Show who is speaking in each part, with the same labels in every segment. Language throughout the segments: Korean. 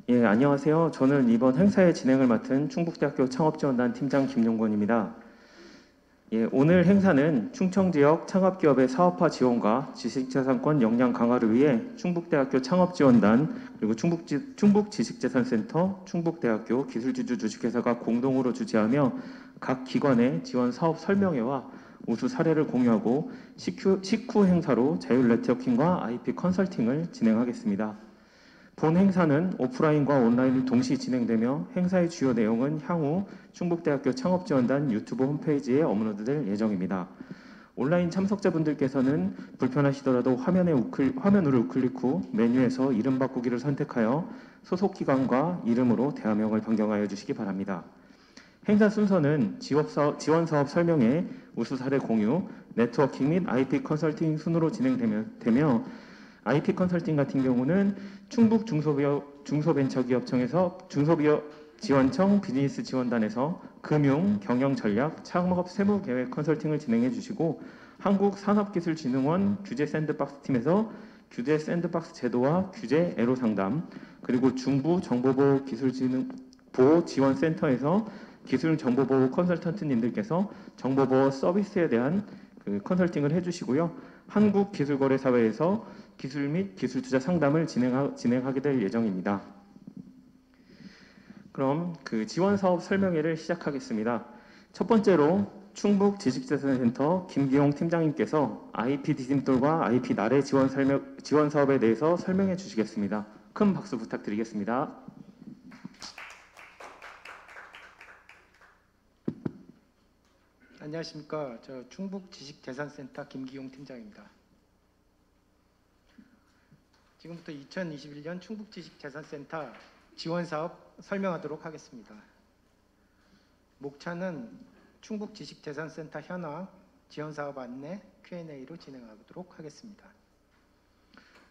Speaker 1: 예, 안녕하세요. 저는 이번 행사의 진행을 맡은 충북대학교 창업지원단 팀장 김용권입니다. 예, 오늘 행사는 충청지역 창업기업의 사업화 지원과 지식자산권 역량 강화를 위해 충북대학교 창업지원단 그리고 충북지식재산센터, 충북대학교 기술지주 주식회사가 공동으로 주재하며 각 기관의 지원 사업 설명회와 우수 사례를 공유하고 식후 행사로 자율 네트워킹과 IP 컨설팅을 진행하겠습니다. 본 행사는 오프라인과 온라인을 동시 진행되며 행사의 주요 내용은 향후 충북대학교 창업지원단 유튜브 홈페이지에 업로드될 예정입니다. 온라인 참석자분들께서는 불편하시더라도 화면으로 우클릭 후 메뉴에서 이름 바꾸기를 선택하여 소속 기관과 이름으로 대화명을 변경하여 주시기 바랍니다. 행사 순서는 지원사업 설명회, 우수 사례 공유, 네트워킹 및 IP 컨설팅 순으로 진행되며 IP 컨설팅 같은 경우는 충북 중소벤처기업청에서 중소기업지원청 비즈니스지원단에서 금융, 경영전략, 창업 세무계획 컨설팅을 진행해 주시고 한국산업기술진흥원 규제샌드박스팀에서 규제샌드박스 제도와 규제 애로상담 그리고 중부 정보보호기술보호지원센터에서 기술정보보호 컨설턴트님들께서 정보보호 서비스에 대한 컨설팅을 해주시고요. 한국기술거래사회에서 기술 및 기술투자 상담을 진행하게 될 예정입니다. 그럼 지원사업 설명회를 시작하겠습니다. 첫 번째로 충북지식재산센터 김기용 팀장님께서 IP 디딤돌과 IP 나래 지원 사업에 대해서 설명해 주시겠습니다. 큰 박수 부탁드리겠습니다.
Speaker 2: 안녕하십니까. 저 충북지식재산센터 김기용 팀장입니다. 지금부터 2021년 충북지식재산센터 지원사업 설명하도록 하겠습니다. 목차는 충북지식재산센터 현황, 지원사업 안내, Q&A로 진행하도록 하겠습니다.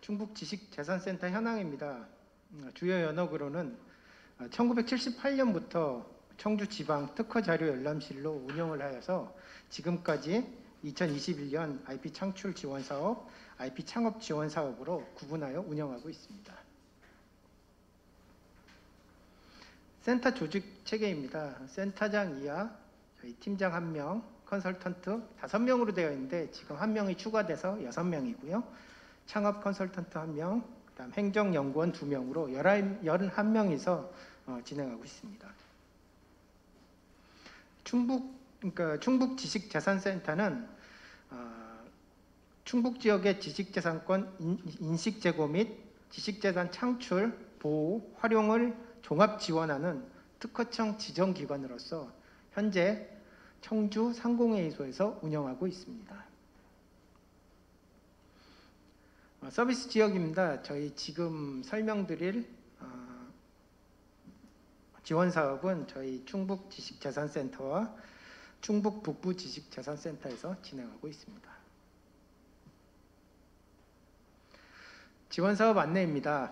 Speaker 2: 충북지식재산센터 현황입니다. 주요 연역으로는 1978년부터 청주지방 특허자료열람실로 운영을 하여서 지금까지 2021년 IP 창출 지원 사업, IP 창업 지원 사업으로 구분하여 운영하고 있습니다. 센터 조직 체계입니다. 센터장 이하, 저희 팀장 1명, 컨설턴트 5명으로 되어 있는데 지금 1명이 추가돼서 6명이고요. 창업 컨설턴트 1명, 그다음 행정연구원 2명으로 11명이서 진행하고 있습니다. 충북지식재산센터는 충북 지역의 지식재산권 인식 제고 및 지식재산 창출, 보호, 활용을 종합 지원하는 특허청 지정기관으로서 현재 청주 상공회의소에서 운영하고 있습니다. 서비스 지역입니다. 저희 지금 설명드릴 지원 사업은 저희 충북지식재산센터와 충북 북부지식재산센터에서 진행하고 있습니다. 지원 사업 안내입니다.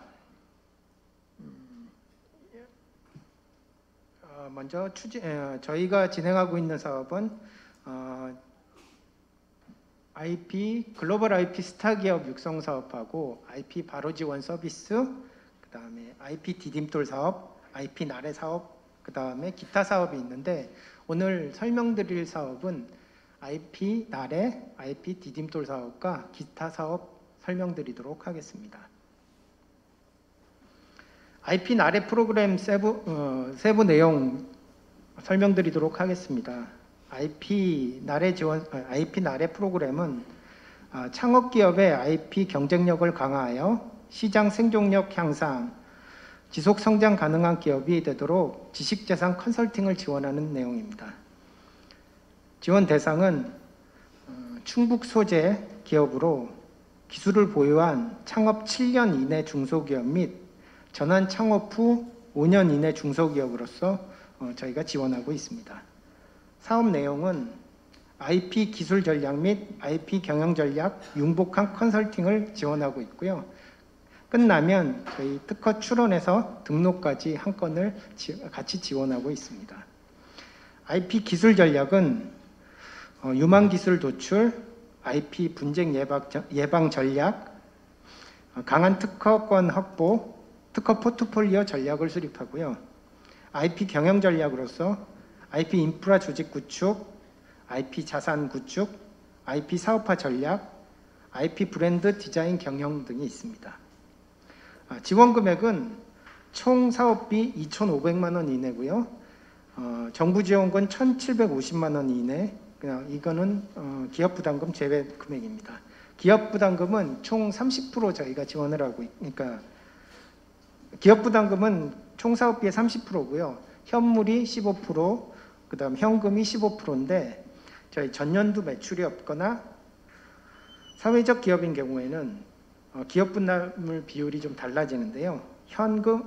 Speaker 2: 먼저 저희가 진행하고 있는 사업은 글로벌 IP 스타 기업 육성 사업하고 IP 바로 지원 서비스, 그 다음에 IP 디딤돌 사업, IP 나래 사업, 그 다음에 기타 사업이 있는데 오늘 설명드릴 사업은 IP 나래, IP 디딤돌 사업과 기타 사업 설명드리도록 하겠습니다. IP 나래 프로그램 세부 내용 설명드리도록 하겠습니다. IP 나래 프로그램은 창업기업의 IP 경쟁력을 강화하여 시장 생존력 향상, 지속 성장 가능한 기업이 되도록 지식재산 컨설팅을 지원하는 내용입니다. 지원 대상은 충북 소재 기업으로 기술을 보유한 창업 7년 이내 중소기업 및 전환 창업 후 5년 이내 중소기업으로서 저희가 지원하고 있습니다. 사업 내용은 IP 기술 전략 및 IP 경영 전략 융복한 컨설팅을 지원하고 있고요. 끝나면 저희 특허 출원에서 등록까지 한 건을 같이 지원하고 있습니다. IP 기술 전략은 유망 기술 도출, IP 분쟁 예방 전략, 강한 특허권 확보, 특허 포트폴리오 전략을 수립하고요. IP 경영 전략으로서 IP 인프라 조직 구축, IP 자산 구축, IP 사업화 전략, IP 브랜드 디자인 경영 등이 있습니다. 지원 금액은 총 사업비 2,500만 원 이내고요. 정부 지원금 1,750만 원 이내. 그냥 이거는 기업 부담금 제외 금액입니다. 기업 부담금은 총 30% 저희가 지원을 하고, 그러니까 기업 부담금은 총 사업비의 30%고요. 현물이 15%, 그다음 현금이 15%인데 저희 전년도 매출이 없거나 사회적 기업인 경우에는 기업 분담물 비율이 좀 달라지는데요. 현물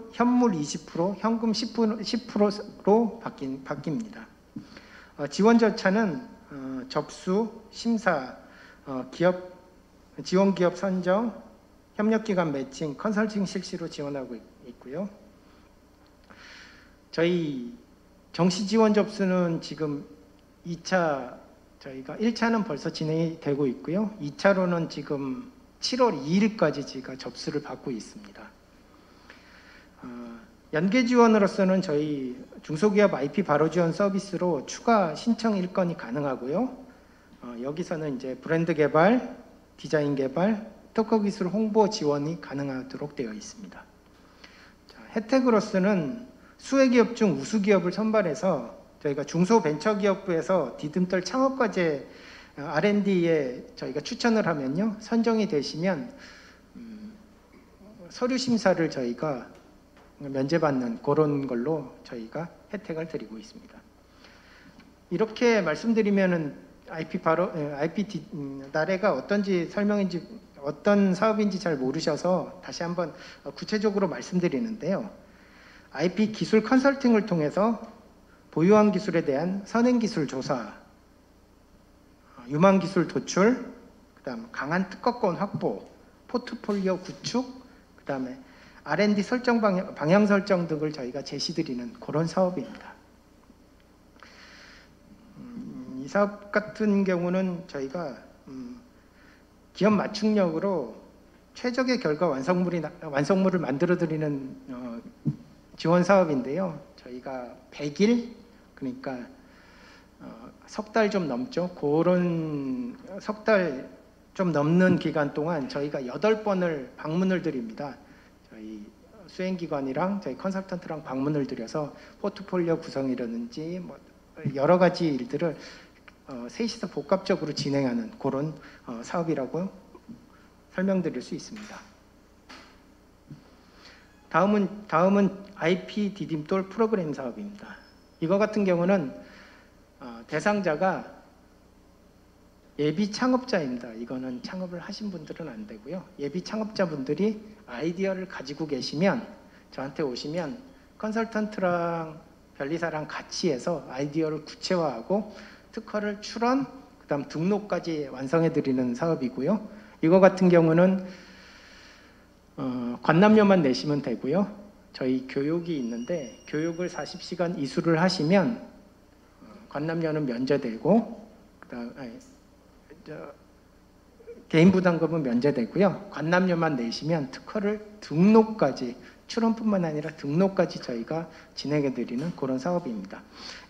Speaker 2: 20%, 현금 10%로 바뀝니다. 지원 절차는 접수, 심사, 지원 기업 선정, 협력기관 매칭, 컨설팅 실시로 지원하고 있고요. 저희 정시 지원 접수는 지금 2차, 저희가 1차는 벌써 진행이 되고 있고요. 2차로는 지금 7월 2일까지 저희가 접수를 받고 있습니다. 연계 지원으로서는 저희 중소기업 IP 바로 지원 서비스로 추가 신청 1건이 가능하고요. 여기서는 이제 브랜드 개발, 디자인 개발, 특허 기술 홍보 지원이 가능하도록 되어 있습니다. 혜택으로서는 수혜기업 중 우수기업을 선발해서 저희가 중소벤처기업부에서 디딤돌 창업과제 R&D에 저희가 추천을 하면요. 선정이 되시면 서류 심사를 저희가 면제받는 그런 걸로 저희가 혜택을 드리고 있습니다. 이렇게 말씀드리면은 IP 나래가 어떤 사업인지 잘 모르셔서 다시 한번 구체적으로 말씀드리는데요. IP 기술 컨설팅을 통해서 보유한 기술에 대한 선행 기술 조사, 유망 기술 도출, 그다음 강한 특허권 확보, 포트폴리오 구축, 그다음에 R&D 설정 방향 설정 등을 저희가 제시드리는 그런 사업입니다. 이 사업 같은 경우는 저희가 기업 맞춤력으로 최적의 결과 완성물을 만들어드리는 지원 사업인데요. 저희가 100일, 그러니까 석 달 좀 넘죠. 그런 석 달 좀 넘는 기간 동안 저희가 8번을 방문을 드립니다. 저희 수행기관이랑 저희 컨설턴트랑 방문을 드려서 포트폴리오 구성이라든지 뭐 여러 가지 일들을 셋이서 복합적으로 진행하는 그런 사업이라고 설명드릴 수 있습니다. 다음은 IP 디딤돌 프로그램 사업입니다. 이거 같은 경우는 대상자가 예비 창업자입니다. 이거는 창업을 하신 분들은 안 되고요. 예비 창업자분들이 아이디어를 가지고 계시면 저한테 오시면 컨설턴트랑 변리사랑 같이 해서 아이디어를 구체화하고 특허를 출원, 그다음 등록까지 완성해 드리는 사업이고요. 이거 같은 경우는 관람료만 내시면 되고요. 저희 교육이 있는데 교육을 40시간 이수를 하시면 관람료는 면제되고 개인 부담금은 면제되고요. 관람료만 내시면 특허를 등록까지 출원뿐만 아니라 등록까지 저희가 진행해 드리는 그런 사업입니다.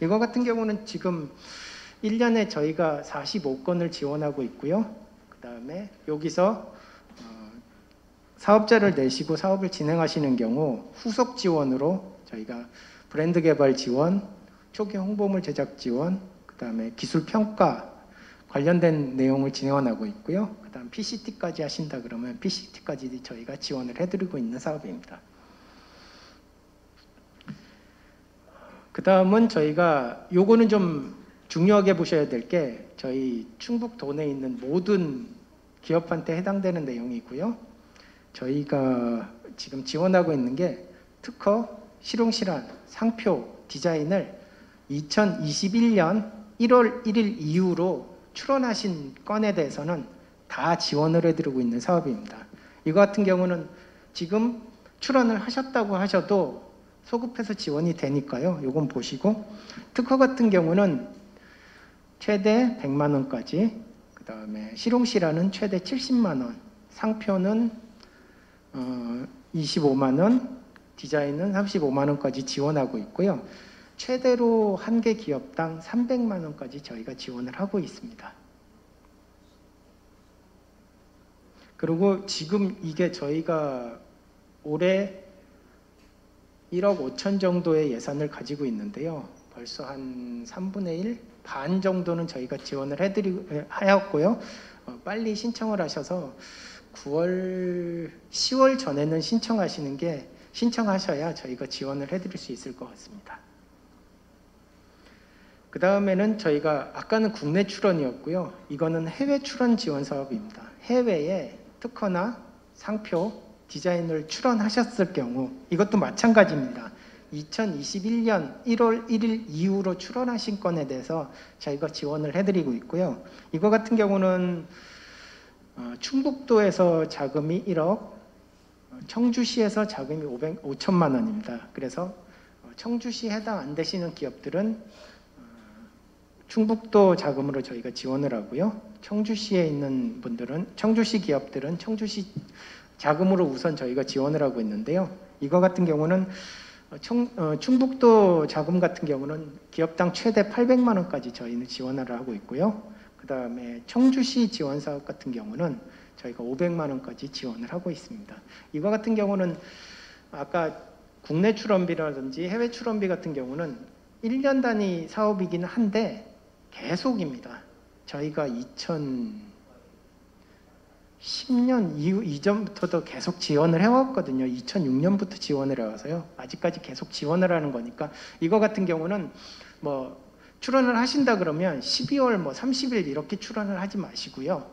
Speaker 2: 이거 같은 경우는 지금 1년에 저희가 45건을 지원하고 있고요. 그 다음에 여기서 사업자를 내시고 사업을 진행하시는 경우 후속 지원으로 저희가 브랜드 개발 지원, 초기 홍보물 제작 지원, 그 다음에 기술 평가 관련된 내용을 지원하고 있고요. 그 다음 PCT까지 하신다 그러면 PCT까지 저희가 지원을 해드리고 있는 사업입니다. 그 다음은 저희가 요거는 좀 중요하게 보셔야 될 게 저희 충북 도내에 있는 모든 기업한테 해당되는 내용이고요. 저희가 지금 지원하고 있는 게 특허, 실용실현, 상표, 디자인을 2021년 1월 1일 이후로 출원하신 건에 대해서는 다 지원을 해드리고 있는 사업입니다. 이거 같은 경우는 지금 출원을 하셨다고 하셔도 소급해서 지원이 되니까요. 요건 보시고 특허 같은 경우는 최대 100만 원까지, 그 다음에 실용실현은 최대 70만 원, 상표는 25만 원, 디자인은 35만 원까지 지원하고 있고요. 최대로 한 개 기업당 300만 원까지 저희가 지원을 하고 있습니다. 그리고 지금 이게 저희가 올해 1억 5천 정도의 예산을 가지고 있는데요. 벌써 한 3분의 1? 반 정도는 저희가 지원을 하였고요. 빨리 신청을 하셔서 9월, 10월 전에는 신청하셔야 저희가 지원을 해드릴 수 있을 것 같습니다. 그 다음에는 저희가 아까는 국내 출원이었고요. 이거는 해외 출원 지원 사업입니다. 해외에 특허나 상표, 디자인을 출원하셨을 경우 이것도 마찬가지입니다. 2021년 1월 1일 이후로 출원하신 건에 대해서 저희가 지원을 해드리고 있고요. 이거 같은 경우는 충북도에서 자금이 1억, 청주시에서 자금이 5천만 원입니다. 그래서 청주시 해당 안 되시는 기업들은 충북도 자금으로 저희가 지원을 하고요. 청주시에 있는 분들은, 청주시 기업들은 청주시 자금으로 우선 저희가 지원을 하고 있는데요. 이거 같은 경우는 충북도 자금 같은 경우는 기업당 최대 800만 원까지 저희는 지원을 하고 있고요. 그 다음에 청주시 지원 사업 같은 경우는 저희가 500만 원까지 지원을 하고 있습니다. 이거 같은 경우는 아까 국내 출원비라든지 해외 출원비 같은 경우는 1년 단위 사업이긴 한데 계속입니다. 저희가 2010년 이전부터도 계속 지원을 해왔거든요. 2006년부터 지원을 해와서요. 아직까지 계속 지원을 하는 거니까 이거 같은 경우는 뭐 출원을 하신다 그러면 12월 뭐 30일 이렇게 출원을 하지 마시고요.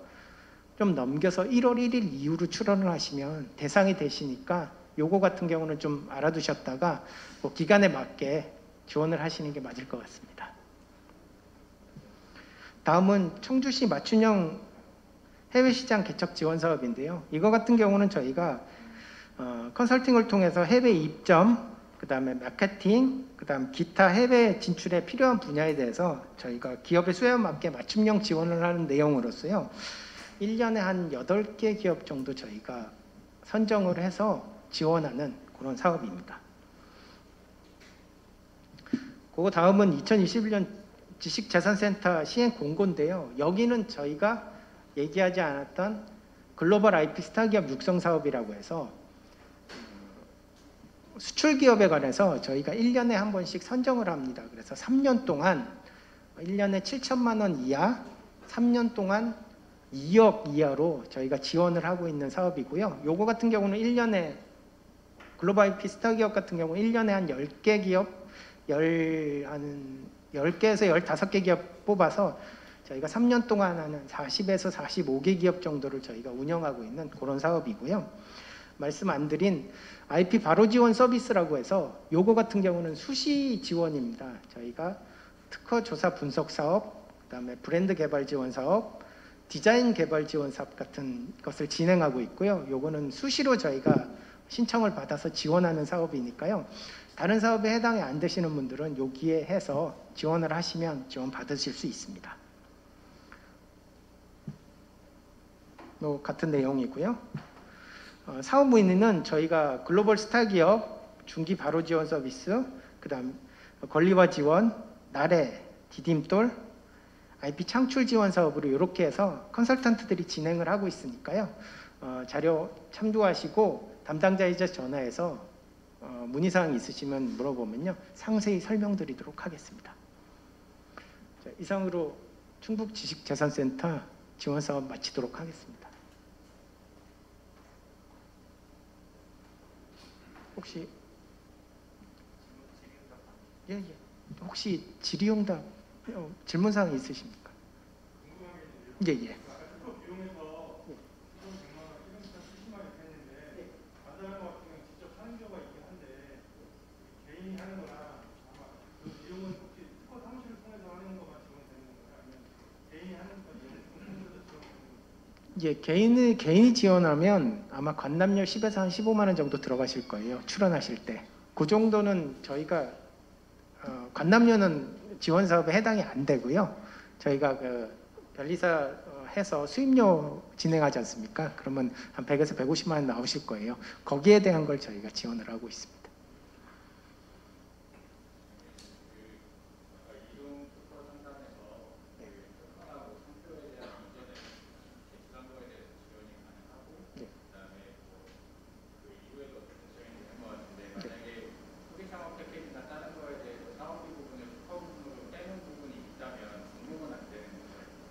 Speaker 2: 좀 넘겨서 1월 1일 이후로 출원을 하시면 대상이 되시니까 요거 같은 경우는 좀 알아두셨다가 뭐 기간에 맞게 지원을 하시는 게 맞을 것 같습니다. 다음은 청주시 맞춤형 해외시장 개척 지원 사업인데요. 이거 같은 경우는 저희가 컨설팅을 통해서 해외 입점, 그 다음에 마케팅, 그 다음 기타 해외 진출에 필요한 분야에 대해서 저희가 기업의 수요에 맞게 맞춤형 지원을 하는 내용으로서요. 1년에 한 8개 기업 정도 저희가 선정을 해서 지원하는 그런 사업입니다. 그 다음은 2021년 지식재산센터 시행 공고인데요. 여기는 저희가 얘기하지 않았던 글로벌 IP 스타 기업 육성 사업이라고 해서 수출 기업에 관해서 저희가 1년에 한 번씩 선정을 합니다. 그래서 3년 동안 1년에 7천만 원 이하, 3년 동안 2억 이하로 저희가 지원을 하고 있는 사업이고요. 요거 같은 경우는 1년에 글로벌 IP 스타 기업 같은 경우 1년에 한 10개 기업, 한 10개에서 15개 기업 뽑아서 저희가 3년 동안 하는 40에서 45개 기업 정도를 저희가 운영하고 있는 그런 사업이고요. 말씀 안 드린 IP 바로 지원 서비스라고 해서 요거 같은 경우는 수시 지원입니다. 저희가 특허 조사 분석 사업, 그다음에 브랜드 개발 지원 사업, 디자인 개발 지원 사업 같은 것을 진행하고 있고요. 요거는 수시로 저희가 신청을 받아서 지원하는 사업이니까요. 다른 사업에 해당이 안 되시는 분들은 여기에 해서 지원을 하시면 지원 받으실 수 있습니다. 또 같은 내용이고요. 사업 문의는 저희가 글로벌 스타 기업 중기 바로 지원 서비스, 그다음 권리화 지원, 나래, 디딤돌, IP 창출 지원 사업으로 이렇게 해서 컨설턴트들이 진행을 하고 있으니까요. 자료 참조하시고 담당자이자 전화해서 문의사항 있으시면 물어보면요. 상세히 설명드리도록 하겠습니다. 자, 이상으로 충북지식재산센터 지원사업 마치도록 하겠습니다. 혹시 혹시 질의응답 질문사항 있으십니까? 예. 예, 개인이 지원하면 아마 관람료 10에서 한 15만 원 정도 들어가실 거예요. 출원하실 때. 그 정도는 저희가 관람료는 지원 사업에 해당이 안 되고요. 저희가 변리사 해서 수입료 진행하지 않습니까? 그러면 한 100에서 150만 원 나오실 거예요. 거기에 대한 걸 저희가 지원을 하고 있습니다.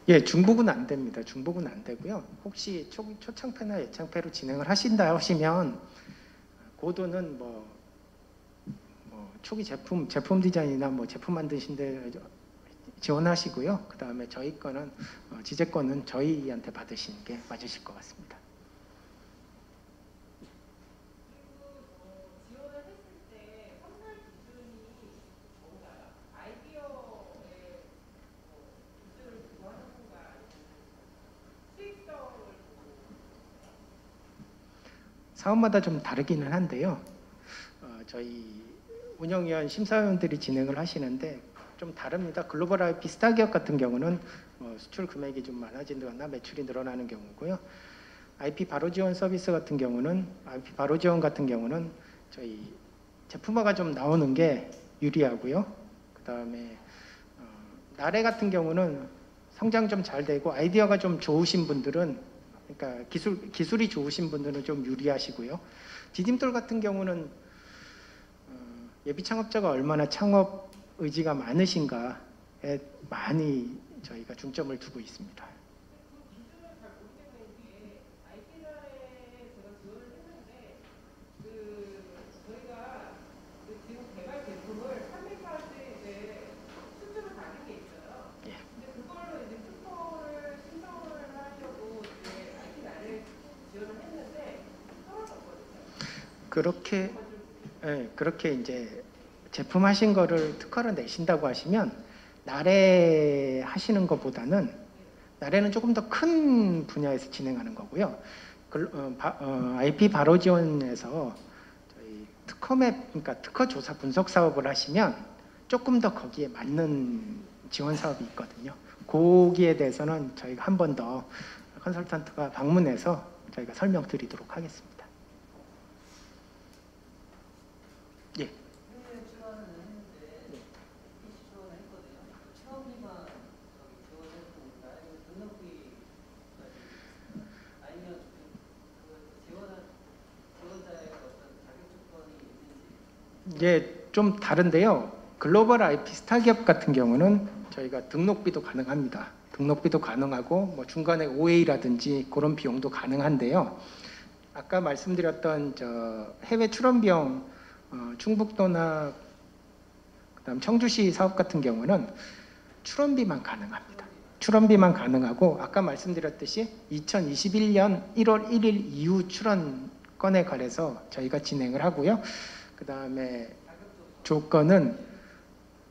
Speaker 2: 예, 중복은 안 됩니다. 중복은 안 되고요. 혹시 초창패나 예창패로 진행을 하신다 하시면 고도는 초기 제품 디자인이나 제품 만드신데 지원하시고요. 그 다음에 저희 거는 지재권은 저희한테 받으시는 게 맞으실 것 같습니다. 사업마다 좀 다르기는 한데요. 저희 운영위원 심사위원들이 진행을 하시는데 좀 다릅니다. 글로벌 IP 스타 기업 같은 경우는 수출 금액이 좀 많아지거나 매출이 늘어나는 경우고요. IP 바로 지원 서비스 같은 경우는 저희 제품화가 좀 나오는 게 유리하고요. 그 다음에 나래 같은 경우는 성장 좀 잘 되고 아이디어가 좀 좋으신 분들은 그러니까 기술이 좋으신 분들은 좀 유리하시고요. 디딤돌 같은 경우는 예비 창업자가 얼마나 창업 의지가 많으신가에 많이 저희가 중점을 두고 있습니다. 그렇게 이제 제품 하신 거를 특허를 내신다고 하시면 나래 하시는 것보다는 나래는 조금 더 큰 분야에서 진행하는 거고요. IP 바로 지원에서 저희 특허맵, 그러니까 특허 조사 분석 사업을 하시면 조금 더 거기에 맞는 지원 사업이 있거든요. 거기에 대해서는 저희가 한 번 더 컨설턴트가 방문해서 저희가 설명드리도록 하겠습니다. 예. 예, 좀 다른데요. 글로벌 IP 스타 기업 같은 경우는 저희가 등록비도 가능합니다. 등록비도 가능하고 중간에 OA라든지 그런 비용도 가능한데요. 아까 말씀드렸던 해외 출원 비용 충북도나 그다음 청주시 사업 같은 경우는 출원비만 가능합니다. 출원비만 가능하고 아까 말씀드렸듯이 2021년 1월 1일 이후 출원 건에 관해서 저희가 진행을 하고요. 그 다음에 조건은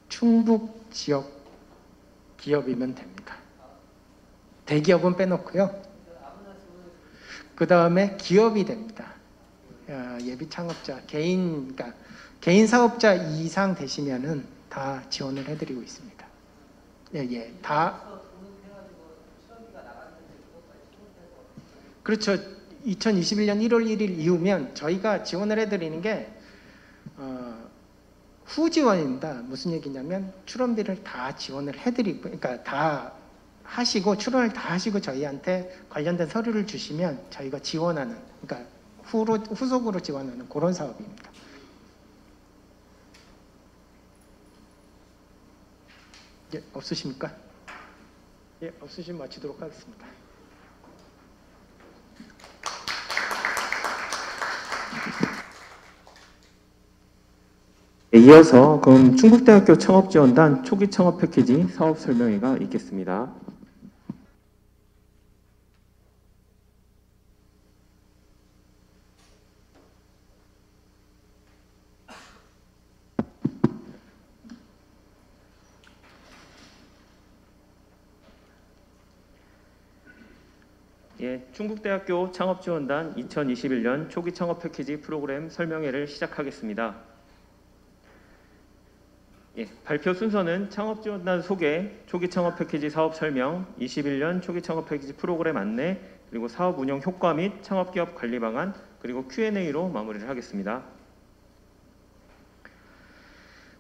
Speaker 2: 충북 지역 기업이면 됩니다. 대기업은 빼놓고요. 그 다음에 기업이 됩니다. 예비 창업자, 그러니까 개인 사업자 이상 되시면은 다 지원을 해드리고 있습니다. 예, 다. 그렇죠. 2021년 1월 1일 이후면 저희가 지원을 해드리는 게 후지원입니다. 무슨 얘기냐면 출원비를 다 지원을 해드리고, 그러니까 다 하시고 출원을 다 하시고 저희한테 관련된 서류를 주시면 저희가 지원하는, 그러니까 후속으로 지원하는 그런 사업입니다. 예, 없으십니까? 예, 없으시면 마치도록 하겠습니다.
Speaker 1: 이어서 그럼 충북대학교 창업지원단 초기 창업 패키지 사업 설명회가 있겠습니다. 예, 충북대학교 창업지원단 2021년 초기 창업 패키지 프로그램 설명회를 시작하겠습니다. 예, 발표 순서는 창업지원단 소개, 초기 창업 패키지 사업 설명, 21년 초기 창업 패키지 프로그램 안내, 그리고 사업 운영 효과 및 창업기업 관리 방안, 그리고 Q&A로 마무리를 하겠습니다.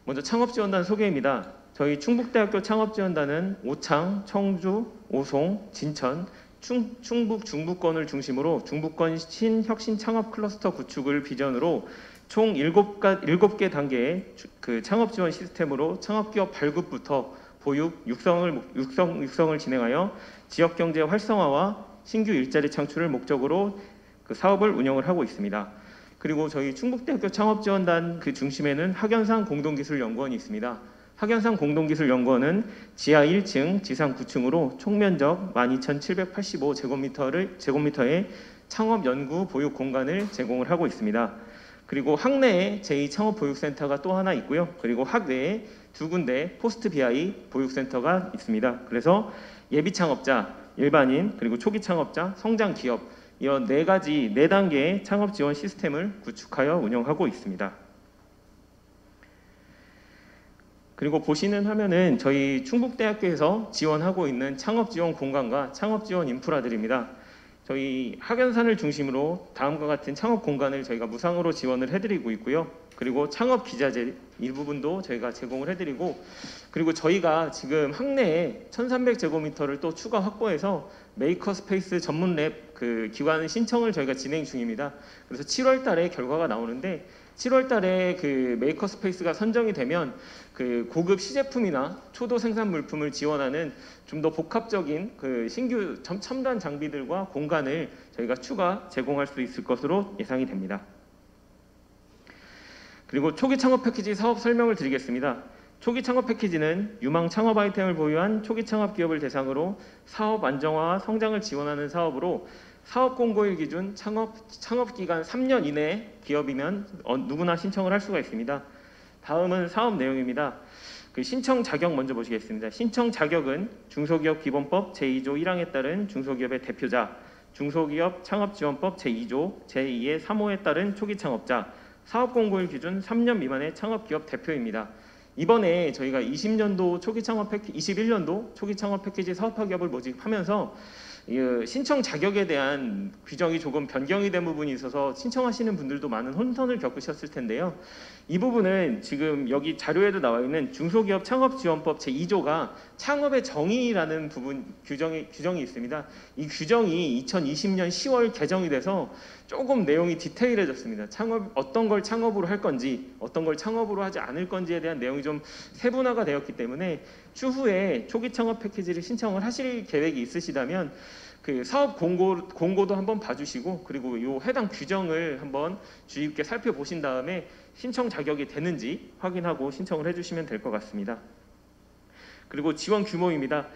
Speaker 1: 먼저 창업지원단 소개입니다. 저희 충북대학교 창업지원단은 오창, 청주, 오송, 진천, 충북 중부권을 중심으로 중부권 신혁신 창업 클러스터 구축을 비전으로 총 7개 단계의 창업 지원 시스템으로 창업기업 발급부터 보육, 육성을 진행하여 지역 경제 활성화와 신규 일자리 창출을 목적으로 그 사업을 운영을 하고 있습니다. 그리고 저희 충북대학교 창업지원단 그 중심에는 학연상 공동기술연구원이 있습니다. 학연상 공동기술연구원은 지하 1층, 지상 9층으로 총 면적 12,785제곱미터의 창업 연구 보육 공간을 제공을 하고 있습니다. 그리고 학내에 제2창업보육센터가 또 하나 있고요. 그리고 학외에 2군데 포스트 BI 보육센터가 있습니다. 그래서 예비 창업자, 일반인, 그리고 초기 창업자, 성장 기업 이런 4단계의 창업 지원 시스템을 구축하여 운영하고 있습니다. 그리고 보시는 화면은 저희 충북대학교에서 지원하고 있는 창업 지원 공간과 창업 지원 인프라들입니다. 저희 학연산을 중심으로 다음과 같은 창업 공간을 저희가 무상으로 지원을 해드리고 있고요. 그리고 창업 기자재 일부분도 저희가 제공을 해드리고, 그리고 저희가 지금 학내에 1,300제곱미터를 또 추가 확보해서 메이커 스페이스 전문 랩 그 기관 신청을 저희가 진행 중입니다. 그래서 7월달에 결과가 나오는데 7월달에 그 메이커 스페이스가 선정이 되면 그 고급 시제품이나 초도 생산 물품을 지원하는 좀 더 복합적인 그 신규 첨단 장비들과 공간을 저희가 추가 제공할 수 있을 것으로 예상이 됩니다. 그리고 초기 창업 패키지 사업 설명을 드리겠습니다. 초기 창업 패키지는 유망 창업 아이템을 보유한 초기 창업 기업을 대상으로 사업 안정화와 성장을 지원하는 사업으로 사업 공고일 기준 창업 기간 3년 이내 기업이면 누구나 신청을 할 수가 있습니다. 다음은 사업 내용입니다. 그 신청 자격 먼저 보시겠습니다. 신청 자격은 중소기업 기본법 제2조 1항에 따른 중소기업의 대표자, 중소기업 창업지원법 제2조 제2의 3호에 따른 초기 창업자, 사업 공고일 기준 3년 미만의 창업기업 대표입니다. 이번에 저희가 21년도 초기 창업 패키지 사업화 기업을 모집하면서 신청 자격에 대한 규정이 조금 변경이 된 부분이 있어서 신청하시는 분들도 많은 혼선을 겪으셨을 텐데요. 이 부분은 지금 여기 자료에도 나와 있는 중소기업 창업지원법 제2조가 창업의 정의라는 부분 규정이 있습니다. 이 규정이 2020년 10월 개정이 돼서 조금 내용이 디테일해졌습니다. 어떤 걸 창업으로 할 건지, 어떤 걸 창업으로 하지 않을 건지에 대한 내용이 좀 세분화가 되었기 때문에 추후에 초기 창업 패키지를 신청을 하실 계획이 있으시다면 그 사업 공고도 한번 봐주시고, 그리고 이 해당 규정을 한번 주의 깊게 살펴보신 다음에 신청 자격이 되는지 확인하고 신청을 해주시면 될 것 같습니다. 그리고 지원 규모입니다.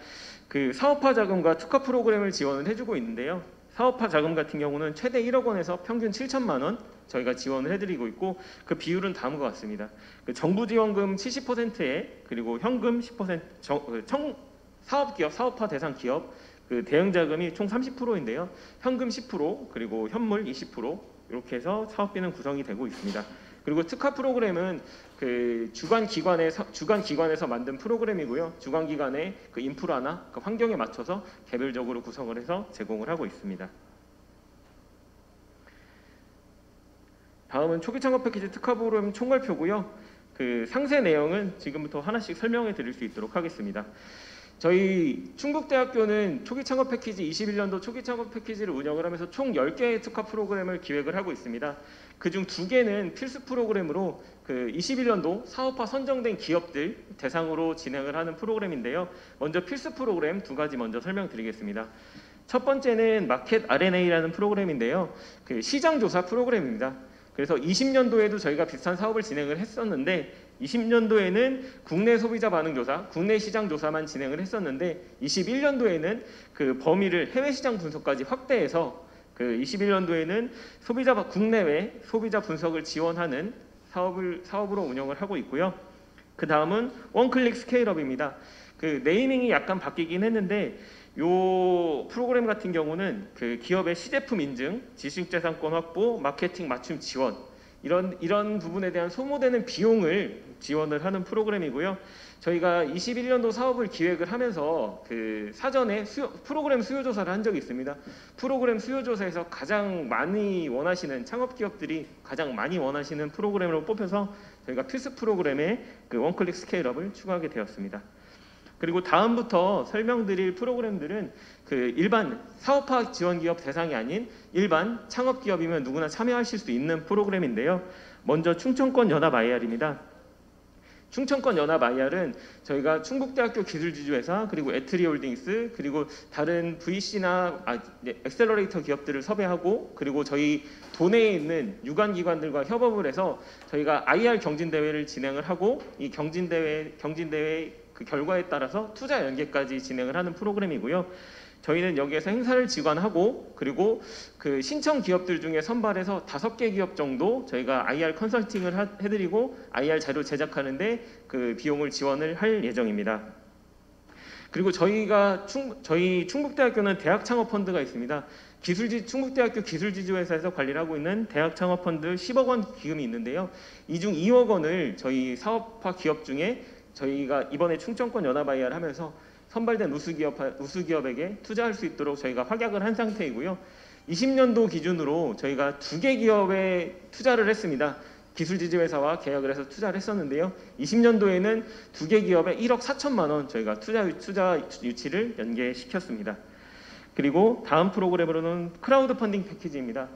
Speaker 1: 그 사업화 자금과 특화 프로그램을 지원을 해주고 있는데요. 사업화 자금 같은 경우는 최대 1억 원에서 평균 7천만 원 저희가 지원을 해드리고 있고, 그 비율은 다음과 같습니다. 그 정부 지원금 70%에 그리고 현금 10%, 사업기업, 사업화 대상 기업 그 대응 자금이 총 30%인데요. 현금 10% 그리고 현물 20% 이렇게 해서 사업비는 구성이 되고 있습니다. 그리고 특화 프로그램은 그 주관 기관에서 만든 프로그램이고요. 주관 기관의 그 인프라나 그 환경에 맞춰서 개별적으로 구성을 해서 제공을 하고 있습니다. 다음은 초기 창업 패키지 특화 프로그램 총괄표고요. 그 상세 내용은 지금부터 하나씩 설명해 드릴 수 있도록 하겠습니다. 저희 충북대학교는 초기 창업 패키지 21년도 초기 창업 패키지를 운영을 하면서 총 10개의 특화 프로그램을 기획을 하고 있습니다. 그중 2개는 필수 프로그램으로 그 21년도 사업화 선정된 기업들 대상으로 진행을 하는 프로그램인데요. 먼저 필수 프로그램 2가지 먼저 설명드리겠습니다. 첫 번째는 마켓 R&A라는 프로그램인데요. 그 시장 조사 프로그램입니다. 그래서 20년도에도 저희가 비슷한 사업을 진행을 했었는데 20년도에는 국내 소비자 반응 조사, 국내 시장 조사만 진행을 했었는데 21년도에는 그 범위를 해외 시장 분석까지 확대해서 그 21년도에는 국내외 소비자 분석을 지원하는 사업으로 운영을 하고 있고요. 그 다음은 원클릭 스케일업입니다. 그 네이밍이 약간 바뀌긴 했는데 이 프로그램 같은 경우는 그 기업의 시제품 인증, 지식재산권 확보, 마케팅 맞춤 지원 이런 부분에 대한 소모되는 비용을 지원을 하는 프로그램이고요. 저희가 21년도 사업을 기획을 하면서 그 사전에 프로그램 수요 조사를 한 적이 있습니다. 프로그램 수요 조사에서 가장 많이 원하시는 창업 기업들이 가장 많이 원하시는 프로그램으로 뽑혀서 저희가 필수 프로그램에 그 원클릭 스케일업을 추가하게 되었습니다. 그리고 다음부터 설명드릴 프로그램들은 그 일반 사업화 지원 기업 대상이 아닌 일반 창업 기업이면 누구나 참여하실 수 있는 프로그램인데요. 먼저 충청권 연합 IR입니다. 충청권 연합 IR은 저희가 충북대학교 기술지주회사 그리고 에트리홀딩스 그리고 다른 VC나 엑셀러레이터 기업들을 섭외하고 그리고 저희 도내에 있는 유관기관들과 협업을 해서 저희가 IR 경진대회를 진행을 하고 이 경진대회 그 결과에 따라서 투자 연계까지 진행을 하는 프로그램이고요. 저희는 여기에서 행사를 지관하고 그리고 그 신청 기업들 중에 선발해서 5개 기업 정도 저희가 IR 컨설팅을 해드리고 IR 자료 제작하는데 그 비용을 지원을 할 예정입니다. 그리고 저희 충북대학교는 대학 창업 펀드가 있습니다. 충북대학교 기술지주회사에서 관리를 하고 있는 대학 창업 펀드 10억 원 기금이 있는데요. 이 중 2억 원을 저희 사업화 기업 중에 저희가 이번에 충청권 연합 IR 하면서 선발된 우수기업에게 투자할 수 있도록 저희가 확약을 한 상태이고요. 20년도 기준으로 저희가 2개 기업에 투자를 했습니다. 기술지주회사와 계약을 해서 투자를 했었는데요. 20년도에는 2개 기업에 1억 4천만 원 저희가 투자 유치를 연계시켰습니다. 그리고 다음 프로그램으로는 크라우드 펀딩 패키지입니다.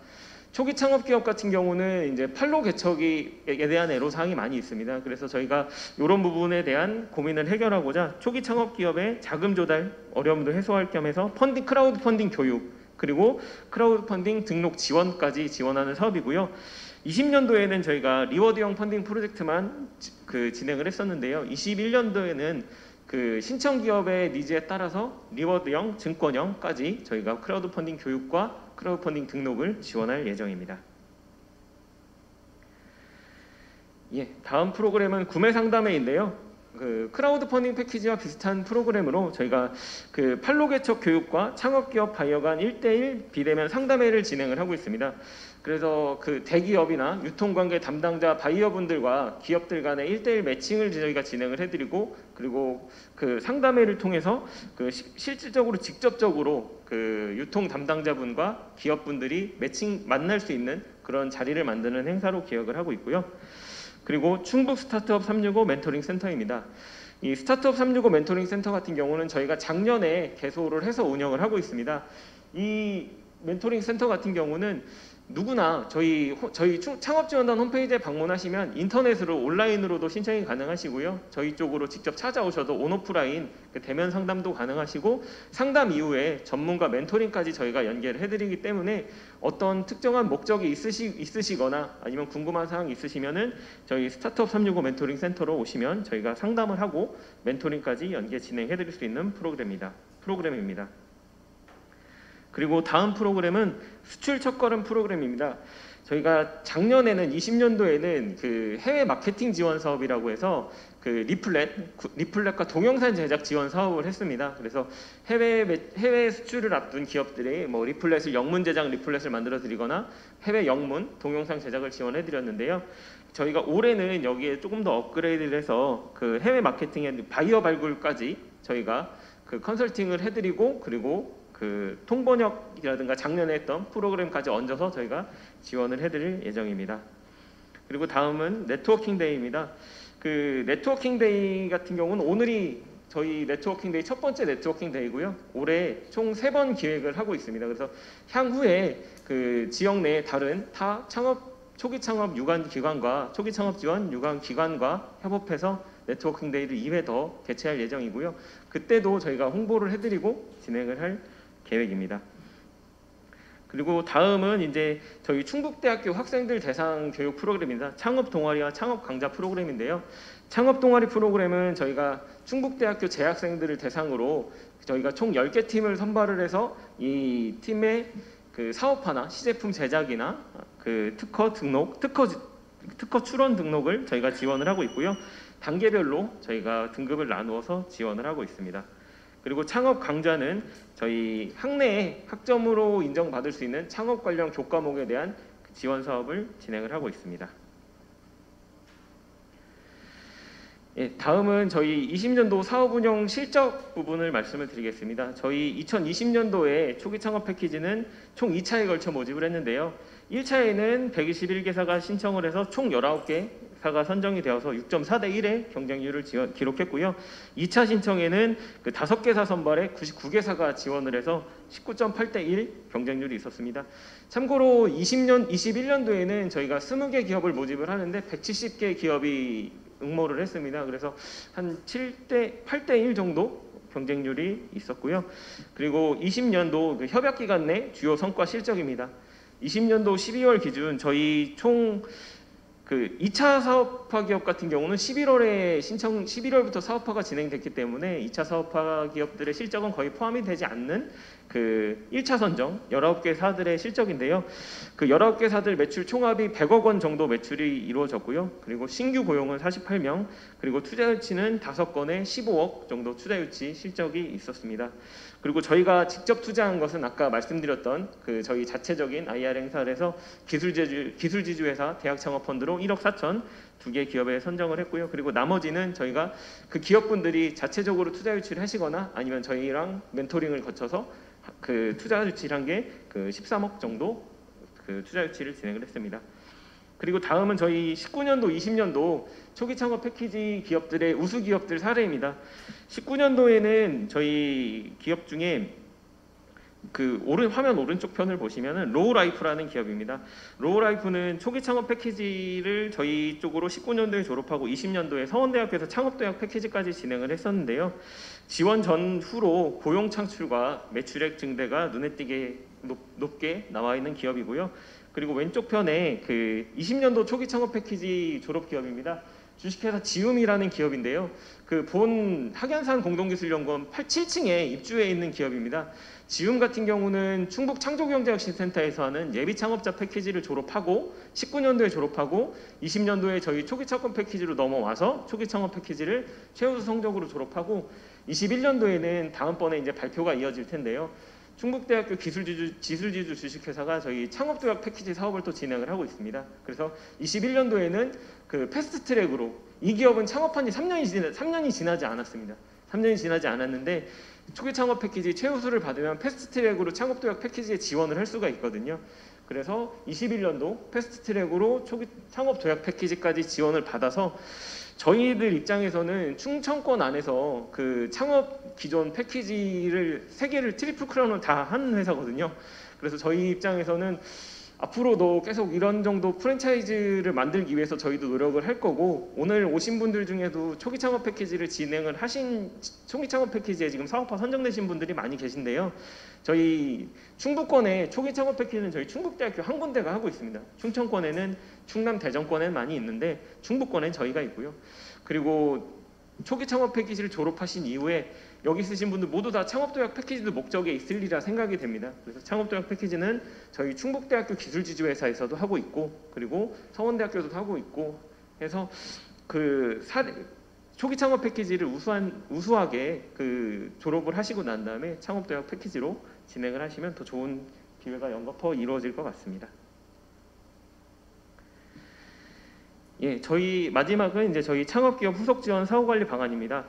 Speaker 1: 초기 창업 기업 같은 경우는 이제 판로 개척에 대한 애로사항이 많이 있습니다. 그래서 저희가 이런 부분에 대한 고민을 해결하고자 초기 창업 기업의 자금 조달 어려움도 해소할 겸해서 크라우드 펀딩 교육 그리고 크라우드 펀딩 등록 지원까지 지원하는 사업이고요. 20년도에는 저희가 리워드형 펀딩 프로젝트만 진행을 했었는데요. 21년도에는 그 신청 기업의 니즈에 따라서 리워드형, 증권형까지 저희가 크라우드 펀딩 교육과 크라우드 펀딩 등록을 지원할 예정입니다. 다음 프로그램은 구매 상담회인데요. 그 크라우드 펀딩 패키지와 비슷한 프로그램으로 저희가 그 판로 개척 교육과 창업 기업 바이어 간 1대1 비대면 상담회를 진행을 하고 있습니다. 그래서 그 대기업이나 유통관계 담당자 바이어분들과 기업들 간의 1대1 매칭을 저희가 진행을 해드리고 그리고 그 상담회를 통해서 그 실질적으로 직접적으로 그 유통 담당자분과 기업분들이 만날 수 있는 그런 자리를 만드는 행사로 기획을 하고 있고요. 그리고 충북 스타트업 365 멘토링 센터입니다. 이 스타트업 365 멘토링 센터 같은 경우는 저희가 작년에 개소를 해서 운영을 하고 있습니다. 이 멘토링 센터 같은 경우는 누구나 저희 창업지원단 홈페이지에 방문하시면 인터넷으로 온라인으로도 신청이 가능하시고요. 저희 쪽으로 직접 찾아오셔도 온오프라인 대면 상담도 가능하시고 상담 이후에 전문가 멘토링까지 저희가 연계를 해드리기 때문에 어떤 특정한 목적이 있으시거나 아니면 궁금한 사항이 있으시면은 저희 스타트업 365 멘토링 센터로 오시면 저희가 상담을 하고 멘토링까지 연계 진행해드릴 수 있는 프로그램입니다. 그리고 다음 프로그램은 수출 첫걸음 프로그램입니다. 저희가 작년에는 20년도에는 그 해외 마케팅 지원 사업이라고 해서 그 리플렛과 동영상 제작 지원 사업을 했습니다. 그래서 해외 수출을 앞둔 기업들이 뭐 영문 제작 리플렛을 만들어 드리거나 해외 영문 동영상 제작을 지원해 드렸는데요. 저희가 올해는 여기에 조금 더 업그레이드를 해서 그 해외 마케팅의 바이어 발굴까지 저희가 그 컨설팅을 해드리고 그리고 그 통번역이라든가 작년에 했던 프로그램까지 얹어서 저희가 지원을 해드릴 예정입니다. 그리고 다음은 네트워킹 데이입니다. 그 네트워킹 데이 같은 경우는 오늘이 저희 네트워킹 데이 첫 번째 네트워킹 데이고요. 올해 총 3번 기획을 하고 있습니다. 그래서 향후에 그 지역 내 다른 타 초기 창업 유관 기관과 초기 창업 지원 유관 기관과 협업해서 네트워킹 데이를 2회 더 개최할 예정이고요. 그때도 저희가 홍보를 해드리고 진행을 할 계획입니다. 그리고 다음은 이제 저희 충북대학교 학생들 대상 교육 프로그램입니다. 창업 동아리와 창업 강좌 프로그램인데요. 창업 동아리 프로그램은 저희가 충북대학교 재학생들을 대상으로 저희가 총 10개 팀을 선발을 해서 이 팀의 그 사업화나 시제품 제작이나 그 특허 출원 등록을 저희가 지원을 하고 있고요. 단계별로 저희가 등급을 나누어서 지원을 하고 있습니다. 그리고 창업 강좌는 저희 학내에 학점으로 인정받을 수 있는 창업 관련 교과목에 대한 지원 사업을 진행을 하고 있습니다. 다음은 저희 20년도 사업 운영 실적 부분을 말씀을 드리겠습니다. 저희 2020년도에 초기 창업 패키지는 총 2차에 걸쳐 모집을 했는데요. 1차에는 121개사가 신청을 해서 총 19개사가 선정이 되어서 6.4대 1의 경쟁률을 기록했고요. 2차 신청에는 그 5개사 선발에 99개사가 지원을 해서 19.8대 1 경쟁률이 있었습니다. 참고로 21년도에는 저희가 20개 기업을 모집을 하는데 170개 기업이 응모를 했습니다. 그래서 한 8대 1 정도 경쟁률이 있었고요. 그리고 20년도 그 협약 기간 내 주요 성과 실적입니다. 20년도 12월 기준 저희 총 그 2차 사업화 기업 같은 경우는 11월부터 사업화가 진행됐기 때문에 2차 사업화 기업들의 실적은 거의 포함이 되지 않는 그 1차 선정 19개 사들의 실적인데요. 그 19개 사들 매출 총합이 100억 원 정도 매출이 이루어졌고요. 그리고 신규 고용은 48명, 그리고 투자 유치는 5건에 15억 정도 투자 유치 실적이 있었습니다. 그리고 저희가 직접 투자한 것은 아까 말씀드렸던 그 저희 자체적인 IR 행사를 해서 기술지주 회사 대학 창업 펀드로 1억 4천 2개 기업에 선정을 했고요. 그리고 나머지는 저희가 그 기업분들이 자체적으로 투자 유치를 하시거나 아니면 저희랑 멘토링을 거쳐서 그 투자 유치를 한 게 그 13억 정도 그 투자 유치를 진행을 했습니다. 그리고 다음은 저희 19년도, 20년도 초기 창업 패키지 기업들의 우수 기업들 사례입니다. 19년도에는 저희 기업 중에 그 화면 오른쪽 편을 보시면은 로우라이프라는 기업입니다. 로우라이프는 초기 창업 패키지를 저희 쪽으로 19년도에 졸업하고 20년도에 서원대학교에서 창업도약 패키지까지 진행을 했었는데요. 지원 전후로 고용 창출과 매출액 증대가 눈에 띄게 높게 나와 있는 기업이고요. 그리고 왼쪽 편에 그 20년도 초기 창업 패키지 졸업 기업입니다. 주식회사 지움이라는 기업인데요. 그 본 학연산 공동기술연구원 7층에 입주해 있는 기업입니다. 지움 같은 경우는 충북 창조경제혁신센터에서 하는 예비 창업자 패키지를 졸업하고 19년도에 졸업하고 20년도에 저희 초기 창업 패키지로 넘어와서 초기 창업 패키지를 최우수 성적으로 졸업하고 21년도에는 다음번에 이제 발표가 이어질 텐데요. 충북대학교 기술지주 주식회사가 저희 창업도약 패키지 사업을 또 진행을 하고 있습니다. 그래서 21년도에는 그 패스트트랙으로 이 기업은 창업한 지 3년이 지나지 않았습니다. 3년이 지나지 않았는데 초기 창업 패키지 최우수를 받으면 패스트트랙으로 창업도약 패키지에 지원을 할 수가 있거든요. 그래서 21년도 패스트트랙으로 초기 창업도약 패키지까지 지원을 받아서 저희들 입장에서는 충청권 안에서 그 창업 기존 패키지를 3개를 트리플 크라운을 다 한 회사거든요. 그래서 저희 입장에서는 앞으로도 계속 이런 정도 프랜차이즈를 만들기 위해서 저희도 노력을 할 거고, 오늘 오신 분들 중에도 초기 창업 패키지를 진행을 하신 초기 창업 패키지에 지금 사업화 선정되신 분들이 많이 계신데요. 저희 충북권에 초기 창업 패키지는 저희 충북대학교 한 군데가 하고 있습니다. 충청권에는 충남 대전권에 많이 있는데 충북권엔 저희가 있고요. 그리고 초기 창업 패키지를 졸업하신 이후에 여기 있으신 분들 모두 다 창업도약 패키지도 목적에 있으리라 생각이 됩니다. 그래서 창업도약 패키지는 저희 충북대학교 기술지주회사에서도 하고 있고, 그리고 서원대학교도 하고 있고 해서 그 초기 창업 패키지를 우수하게 그 졸업을 하시고 난 다음에 창업도약 패키지로 진행을 하시면 더 좋은 기회가 연거푸 이루어질 것 같습니다. 예, 저희 마지막은 이제 저희 창업기업 후속 지원 사후관리 방안입니다.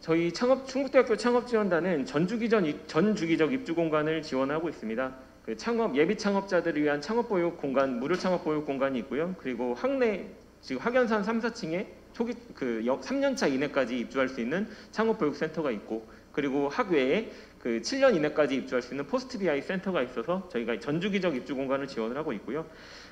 Speaker 1: 저희 충북대학교 창업지원단은 전 주기적 입주 공간을 지원하고 있습니다. 그 예비 창업자들을 위한 창업보육 공간, 무료 창업보육 공간이 있고요. 그리고 학내 지금 학연산 3, 4층에 초기 3년차 이내까지 입주할 수 있는 창업보육센터가 있고, 그리고 학외에 그 7년 이내까지 입주할 수 있는 포스트 BI 센터가 있어서 저희가 전주기적 입주 공간을 지원을 하고 있고요.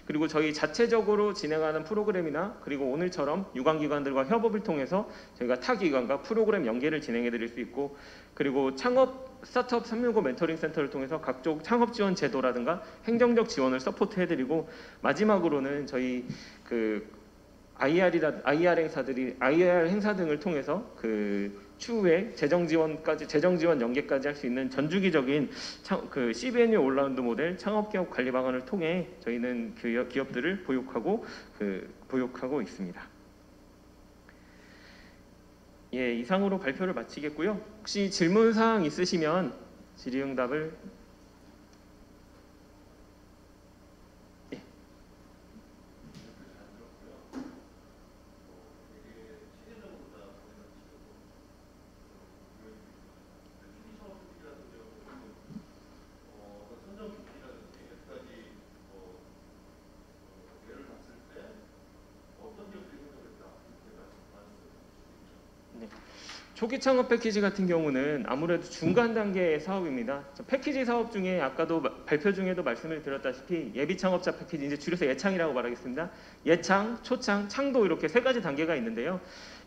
Speaker 1: 그리고 저희 자체적으로 진행하는 프로그램이나 그리고 오늘처럼 유관기관들과 협업을 통해서 저희가 타 기관과 프로그램 연계를 진행해 드릴 수 있고, 그리고 창업 스타트업 365 멘토링 센터를 통해서 각종 창업 지원 제도라든가 행정적 지원을 서포트해 드리고, 마지막으로는 저희 그 IR 행사 등을 통해서 그 추후에 재정 지원 연계까지 할 수 있는 전주기적인 그 CBNU 올라운드 모델 창업기업 관리 방안을 통해 저희는 그 기업들을 보육하고 있습니다. 예, 이상으로 발표를 마치겠고요. 혹시 질문 사항 있으시면 질의응답을 초기 창업 패키지 같은 경우는 아무래도 중간 단계의 사업입니다. 패키지 사업 중에 아까도 발표 중에도 말씀을 드렸다시피 예비 창업자 패키지, 이제 줄여서 예창이라고 말하겠습니다. 예창, 초창, 창도 이렇게 세 가지 단계가 있는데요.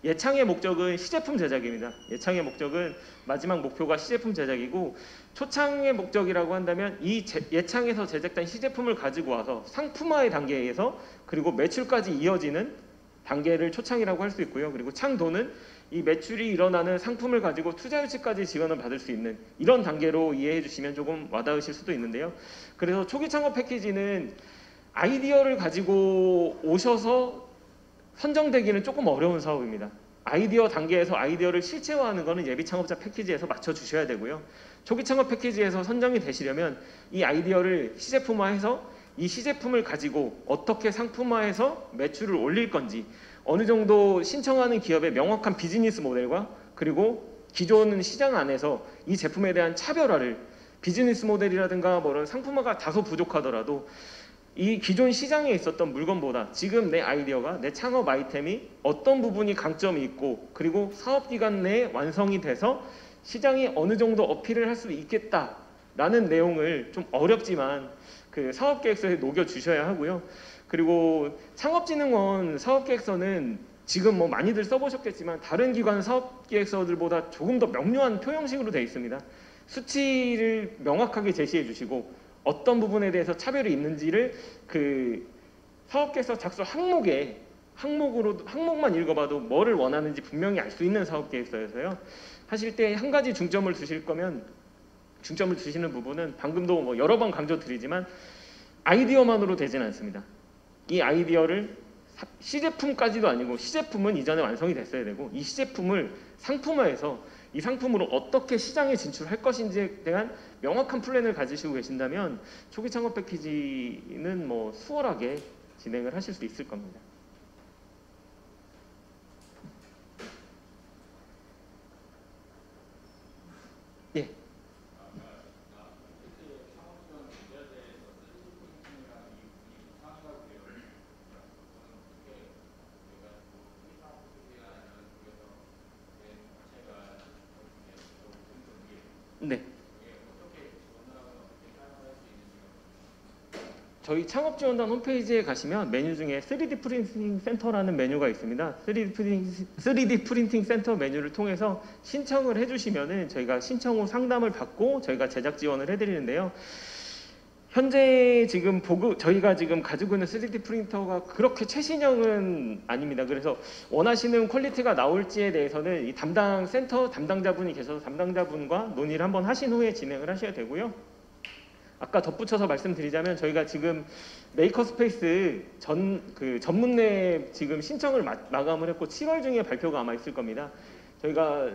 Speaker 1: 예창의 목적은 시제품 제작입니다. 예창의 목적은 마지막 목표가 시제품 제작이고, 초창의 목적이라고 한다면 이 예창에서 제작된 시제품을 가지고 와서 상품화의 단계에서 그리고 매출까지 이어지는 단계를 초창이라고 할 수 있고요. 그리고 창도는 이 매출이 일어나는 상품을 가지고 투자 유치까지 지원을 받을 수 있는 이런 단계로 이해해 주시면 조금 와닿으실 수도 있는데요. 그래서 초기 창업 패키지는 아이디어를 가지고 오셔서 선정되기는 조금 어려운 사업입니다. 아이디어 단계에서 아이디어를 실체화하는 것은 예비 창업자 패키지에서 맞춰 주셔야 되고요. 초기 창업 패키지에서 선정이 되시려면 이 아이디어를 시제품화해서 이 시제품을 가지고 어떻게 상품화해서 매출을 올릴 건지, 어느 정도 신청하는 기업의 명확한 비즈니스 모델과 그리고 기존 시장 안에서 이 제품에 대한 차별화를, 비즈니스 모델이라든가 뭐 이런 상품화가 다소 부족하더라도 이 기존 시장에 있었던 물건보다 지금 내 아이디어가, 내 창업 아이템이 어떤 부분이 강점이 있고 그리고 사업기간 내에 완성이 돼서 시장이 어느 정도 어필을 할 수 있겠다라는 내용을 좀 어렵지만 그 사업계획서에 녹여주셔야 하고요. 그리고 창업진흥원 사업계획서는 지금 뭐 많이들 써보셨겠지만 다른 기관 사업계획서들보다 조금 더 명료한 표형식으로 되어 있습니다. 수치를 명확하게 제시해 주시고 어떤 부분에 대해서 차별이 있는지를 그 사업계획서 작성 항목만 읽어봐도 뭐를 원하는지 분명히 알 수 있는 사업계획서여서요. 하실 때 한 가지 중점을 두실 거면, 중점을 두시는 부분은 방금도 뭐 여러 번 강조드리지만 아이디어만으로 되지는 않습니다. 이 아이디어를 시제품까지도 아니고, 시제품은 이전에 완성이 됐어야 되고 이 시제품을 상품화해서 이 상품으로 어떻게 시장에 진출할 것인지에 대한 명확한 플랜을 가지시고 계신다면 초기 창업 패키지는 뭐 수월하게 진행을 하실 수 있을 겁니다. 예. 네. 저희 창업지원단 홈페이지에 가시면 메뉴 중에 3D 프린팅 센터라는 메뉴가 있습니다. 3D 프린팅 센터 메뉴를 통해서 신청을 해주시면은 저희가 신청 후 상담을 받고 저희가 제작 지원을 해드리는데요. 현재 지금 저희가 지금 가지고 있는 3D 프린터가 그렇게 최신형은 아닙니다. 그래서 원하시는 퀄리티가 나올지에 대해서는 이 센터 담당자분이 계셔서 담당자분과 논의를 한번 하신 후에 진행을 하셔야 되고요. 아까 덧붙여서 말씀드리자면 저희가 지금 메이커스페이스 전문랩 지금 신청을 마감을 했고 7월 중에 발표가 아마 있을 겁니다. 저희가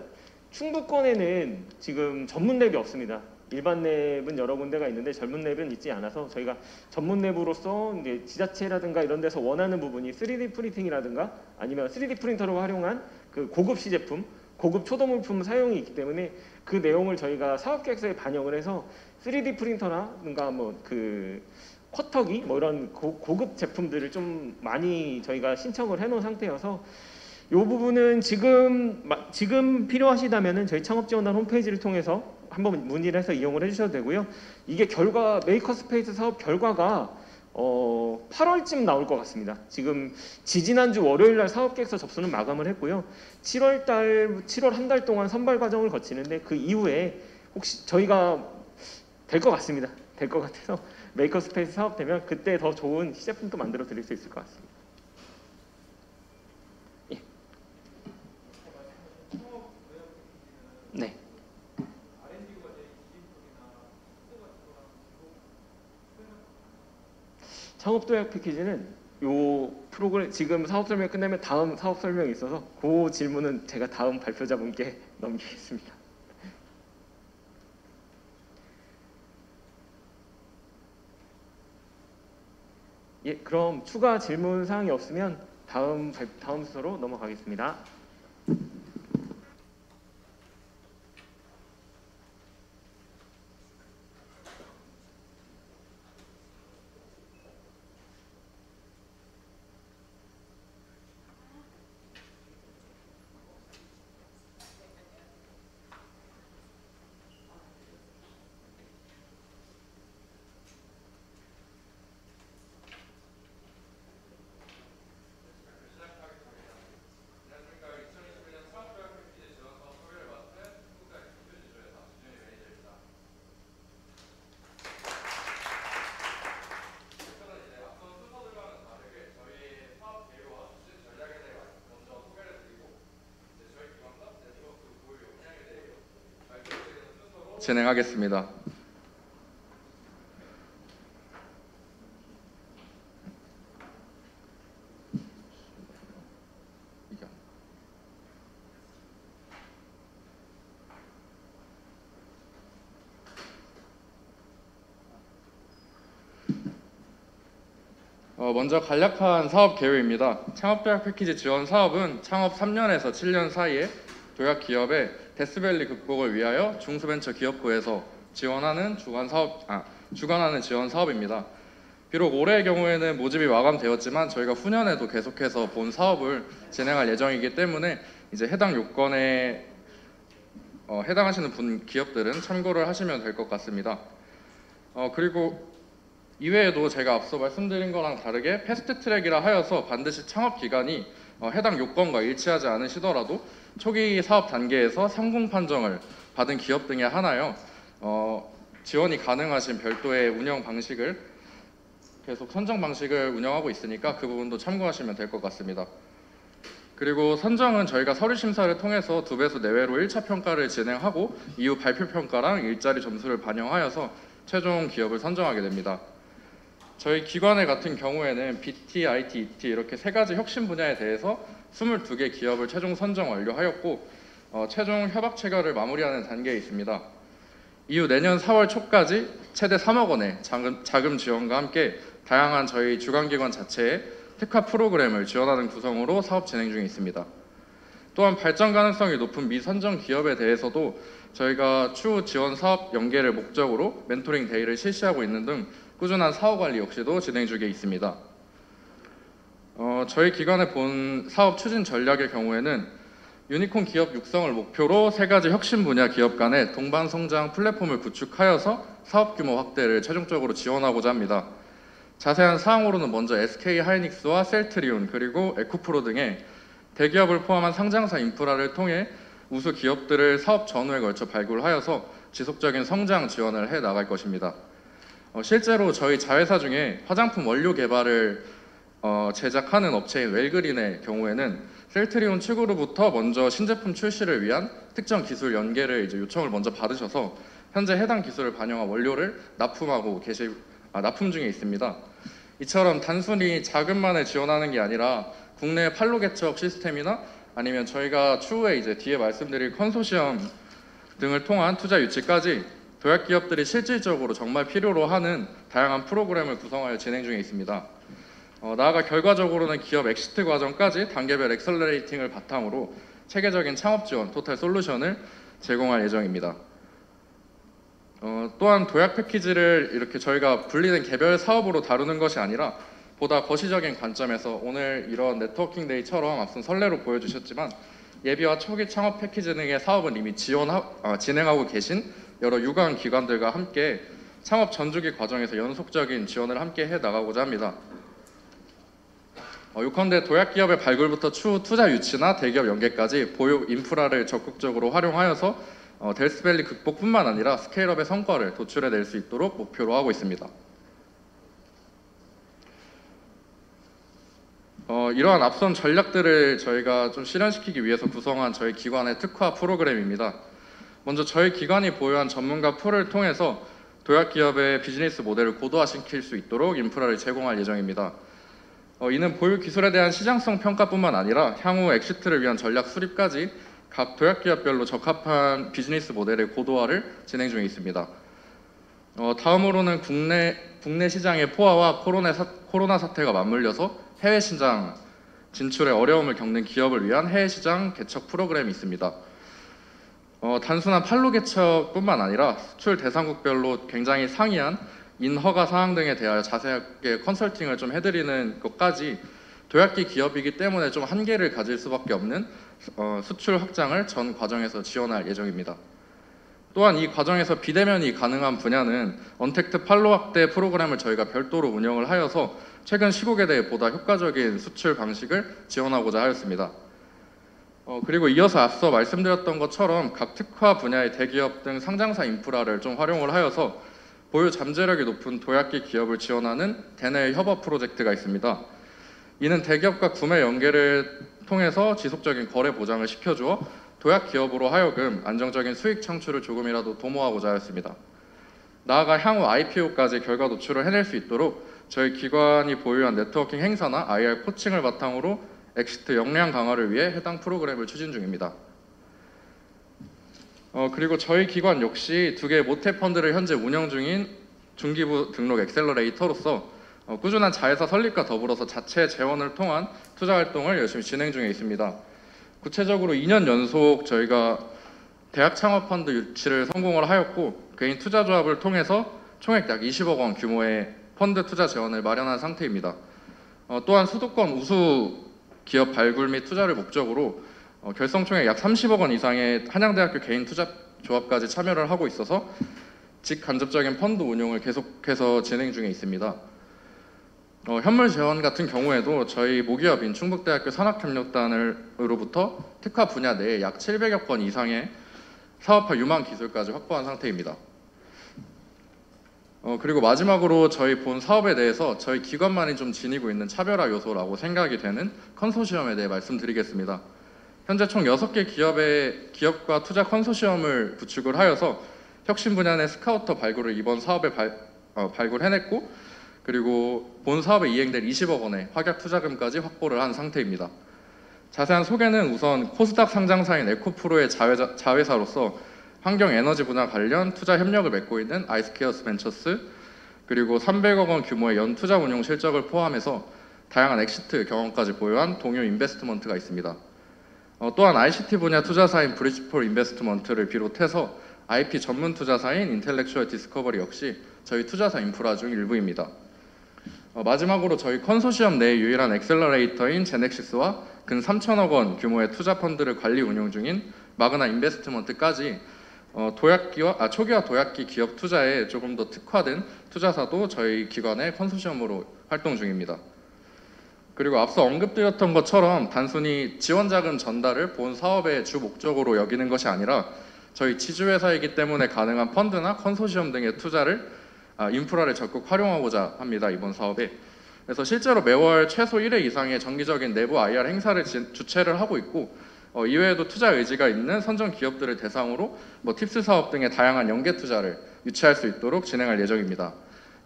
Speaker 1: 충북권에는 지금 전문랩이 없습니다. 일반 랩은 여러 군데가 있는데 전문 랩은 있지 않아서 저희가 전문 랩으로서 이제 지자체라든가 이런 데서 원하는 부분이 3D 프린팅이라든가 아니면 3D 프린터로 활용한 그 고급 시제품, 고급 초도물품 사용이 있기 때문에 그 내용을 저희가 사업계획서에 반영을 해서 3D 프린터라든가 뭐 그 쿼터기 뭐 이런 고급 제품들을 좀 많이 저희가 신청을 해놓은 상태여서 이 부분은 지금 필요하시다면은 저희 창업지원단 홈페이지를 통해서 한번 문의를 해서 이용을 해주셔도 되고요. 이게 메이커스페이스 사업 결과가 8월쯤 나올 것 같습니다. 지금 지지난주 월요일날 사업계획서 접수는 마감을 했고요. 7월 한 달 동안 선발 과정을 거치는데 그 이후에 혹시 저희가 될 것 같습니다. 될 것 같아서 메이커스페이스 사업 되면 그때 더 좋은 시제품도 만들어 드릴 수 있을 것 같습니다. 예. 네. 창업도약 패키지는 요 프로그램 지금 사업 설명 끝내면 다음 사업 설명이 있어서 그 질문은 제가 다음 발표자분께 넘기겠습니다. 예, 그럼 추가 질문 사항이 없으면 다음 순서로 넘어가겠습니다.
Speaker 3: 진행하겠습니다. 먼저 간략한 사업 개요입니다. 창업도약 패키지 지원 사업은 창업 3년에서 7년 사이에 도약 기업의 데스밸리 극복을 위하여 중소벤처기업부에서 주관하는 지원 사업입니다. 비록 올해의 경우에는 모집이 마감되었지만 저희가 후년에도 계속해서 본 사업을 진행할 예정이기 때문에 이제 해당 요건에 해당하시는 기업들은 참고를 하시면 될 것 같습니다. 그리고 이외에도 제가 앞서 말씀드린 거랑 다르게 패스트트랙이라 하여서 반드시 창업 기간이 해당 요건과 일치하지 않으시더라도 초기 사업 단계에서 성공 판정을 받은 기업 등에 한하여 지원이 가능하신 별도의 운영 방식을 계속 선정 방식을 운영하고 있으니까 그 부분도 참고하시면 될 것 같습니다. 그리고 선정은 저희가 서류 심사를 통해서 2배수 내외로 1차 평가를 진행하고 이후 발표 평가랑 일자리 점수를 반영하여서 최종 기업을 선정하게 됩니다. 저희 기관의 같은 경우에는 BT, IT, ET 이렇게 3가지 혁신 분야에 대해서 22개 기업을 최종 선정 완료하였고 최종 협약 체결을 마무리하는 단계에 있습니다. 이후 내년 4월 초까지 최대 3억 원의 자금 지원과 함께 다양한 저희 주관기관 자체의 특화 프로그램을 지원하는 구성으로 사업 진행 중에 있습니다. 또한 발전 가능성이 높은 미선정 기업에 대해서도 저희가 추후 지원 사업 연계를 목적으로 멘토링 데이를 실시하고 있는 등 꾸준한 사업 관리 역시도 진행 중에 있습니다. 저희 기관의 본 사업 추진 전략의 경우에는 유니콘 기업 육성을 목표로 3가지 혁신 분야 기업 간의 동반 성장 플랫폼을 구축하여서 사업 규모 확대를 최종적으로 지원하고자 합니다. 자세한 사항으로는 먼저 SK 하이닉스와 셀트리온 그리고 에코프로 등의 대기업을 포함한 상장사 인프라를 통해 우수 기업들을 사업 전후에 걸쳐 발굴하여서 지속적인 성장 지원을 해 나갈 것입니다. 실제로 저희 자회사 중에 화장품 원료 개발을 제작하는 업체인 웰그린의 경우에는 셀트리온 측으로부터 먼저 신제품 출시를 위한 특정 기술 연계를 이제 요청을 먼저 받으셔서 현재 해당 기술을 반영한 원료를 납품 중에 있습니다. 이처럼 단순히 자금만을 지원하는 게 아니라 국내 판로 개척 시스템이나 아니면 저희가 추후에 이제 뒤에 말씀드릴 컨소시엄 등을 통한 투자 유치까지 도약 기업들이 실질적으로 정말 필요로 하는 다양한 프로그램을 구성하여 진행 중에 있습니다. 나아가 결과적으로는 기업 엑시트 과정까지 단계별 엑셀러레이팅을 바탕으로 체계적인 창업 지원, 토탈 솔루션을 제공할 예정입니다. 또한 도약 패키지를 이렇게 저희가 분리된 개별 사업으로 다루는 것이 아니라 보다 거시적인 관점에서 오늘 이런 네트워킹 데이처럼 앞선 선례로 보여주셨지만 예비와 초기 창업 패키지 등의 사업은 이미 진행하고 계신 여러 유관 기관들과 함께 창업 전주기 과정에서 연속적인 지원을 함께 해 나가고자 합니다. 요컨대 도약 기업의 발굴부터 추후 투자 유치나 대기업 연계까지 보유 인프라를 적극적으로 활용하여서 데스밸리 극복뿐만 아니라 스케일업의 성과를 도출해낼 수 있도록 목표로 하고 있습니다. 이러한 앞선 전략들을 저희가 좀 실현시키기 위해서 구성한 저희 기관의 특화 프로그램입니다. 먼저 저희 기관이 보유한 전문가 풀을 통해서 도약 기업의 비즈니스 모델을 고도화시킬 수 있도록 인프라를 제공할 예정입니다. 이는 보유 기술에 대한 시장성 평가뿐만 아니라 향후 엑시트를 위한 전략 수립까지 각 도약 기업별로 적합한 비즈니스 모델의 고도화를 진행 중에 있습니다. 다음으로는 국내 시장의 포화와 코로나 사태가 맞물려서 해외 시장 진출에 어려움을 겪는 기업을 위한 해외 시장 개척 프로그램이 있습니다. 단순한 판로 개척뿐만 아니라 수출 대상국별로 굉장히 상이한 인허가 사항 등에 대하여 자세하게 컨설팅을 좀 해드리는 것까지 도약기 기업이기 때문에 좀 한계를 가질 수밖에 없는 수출 확장을 전 과정에서 지원할 예정입니다. 또한 이 과정에서 비대면이 가능한 분야는 언택트 판로 확대 프로그램을 저희가 별도로 운영을 하여서 최근 시국에 대해 보다 효과적인 수출 방식을 지원하고자 하였습니다. 그리고 이어서 앞서 말씀드렸던 것처럼 각 특화 분야의 대기업 등 상장사 인프라를 좀 활용을 하여서 보유 잠재력이 높은 도약기 기업을 지원하는 대내 협업 프로젝트가 있습니다. 이는 대기업과 구매 연계를 통해서 지속적인 거래 보장을 시켜주어 도약 기업으로 하여금 안정적인 수익 창출을 조금이라도 도모하고자 하였습니다. 나아가 향후 IPO까지 결과 노출을 해낼 수 있도록 저희 기관이 보유한 네트워킹 행사나 IR 코칭을 바탕으로 엑시트 역량 강화를 위해 해당 프로그램을 추진 중입니다. 그리고 저희 기관 역시 2개의 모태 펀드를 현재 운영 중인 중기부 등록 엑셀러레이터로서 꾸준한 자회사 설립과 더불어서 자체 재원을 통한 투자 활동을 열심히 진행 중에 있습니다. 구체적으로 2년 연속 저희가 대학 창업 펀드 유치를 성공을 하였고 개인 투자 조합을 통해서 총액 약 20억 원 규모의 펀드 투자 재원을 마련한 상태입니다. 또한 수도권 우수 기업 발굴 및 투자를 목적으로 결성 총액 약 30억 원 이상의 한양대학교 개인 투자 조합까지 참여를 하고 있어서 직간접적인 펀드 운용을 계속해서 진행 중에 있습니다. 현물 재원 같은 경우에도 저희 모기업인 충북대학교 산학협력단으로부터 특화 분야 내에 약 700여 건 이상의 사업화 유망 기술까지 확보한 상태입니다. 그리고 마지막으로 저희 본 사업에 대해서 저희 기관만이 좀 지니고 있는 차별화 요소라고 생각이 되는 컨소시엄에 대해 말씀드리겠습니다. 현재 총 6개 기업과 투자 컨소시엄을 구축을 하여서 혁신 분야 내 스카우터 발굴을 이번 사업에 발굴해냈고 그리고 본 사업에 이행될 20억 원의 확약 투자금까지 확보를 한 상태입니다. 자세한 소개는 우선 코스닥 상장사인 에코프로의 자회사로서 환경 에너지 분야 관련 투자 협력을 맺고 있는 아이스케어스 벤처스 그리고 300억 원 규모의 연 투자 운용 실적을 포함해서 다양한 엑시트 경험까지 보유한 동요 인베스트먼트가 있습니다. 또한 ICT 분야 투자사인 브리지폴 인베스트먼트를 비롯해서 IP 전문 투자사인 인텔렉슈얼 디스커버리 역시 저희 투자사 인프라 중 일부입니다. 마지막으로 저희 컨소시엄 내 유일한 엑셀러레이터인 제넥시스와 근 3천억 원 규모의 투자 펀드를 관리 운용 중인 마그나 인베스트먼트까지 초기화 도약기 기업 투자에 조금 더 특화된 투자사도 저희 기관의 컨소시엄으로 활동 중입니다. 그리고 앞서 언급드렸던 것처럼 단순히 지원자금 전달을 본 사업의 주 목적으로 여기는 것이 아니라 저희 지주회사이기 때문에 가능한 펀드나 컨소시엄 등의 투자를 인프라를 적극 활용하고자 합니다. 이번 사업에. 그래서 실제로 매월 최소 1회 이상의 정기적인 내부 IR 행사를 주최를 하고 있고 이외에도 투자 의지가 있는 선정 기업들을 대상으로 팁스 사업 등의 다양한 연계 투자를 유치할 수 있도록 진행할 예정입니다.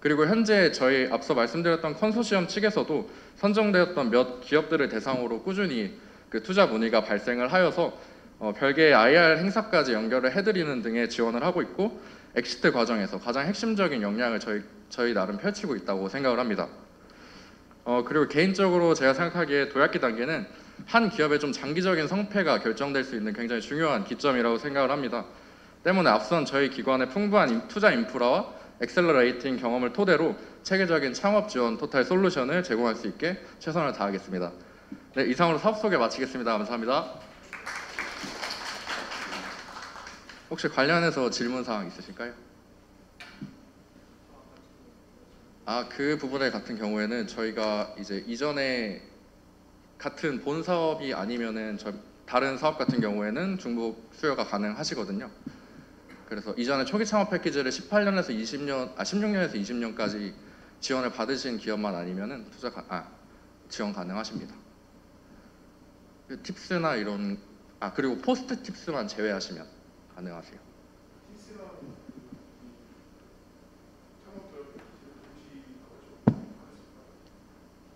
Speaker 3: 그리고 현재 저희 앞서 말씀드렸던 컨소시엄 측에서도 선정되었던 몇 기업들을 대상으로 꾸준히 그 투자 문의가 발생을 하여서 별개의 IR 행사까지 연결을 해드리는 등의 지원을 하고 있고 엑시트 과정에서 가장 핵심적인 역량을 저희 나름 펼치고 있다고 생각을 합니다. 그리고 개인적으로 제가 생각하기에 도약기 단계는 한 기업의 좀 장기적인 성패가 결정될 수 있는 굉장히 중요한 기점이라고 생각을 합니다. 때문에 앞선 저희 기관의 풍부한 투자 인프라와 엑셀러레이팅 경험을 토대로 체계적인 창업 지원 토탈 솔루션을 제공할 수 있게 최선을 다하겠습니다. 네, 이상으로 사업 소개 마치겠습니다. 감사합니다. 혹시 관련해서 질문 사항 있으실까요? 그 부분에 같은 경우에는 저희가 이제 이전에 같은 본 사업이 아니면은 다른 사업 같은 경우에는 중복 수여가 가능하시거든요. 그래서 이전에 초기 창업 패키지를 18년에서 16년에서 20년까지 지원을 받으신 기업만 아니면은 지원 가능하십니다. 팁스나 이런 그리고 포스트 팁스만 제외하시면 가능하세요.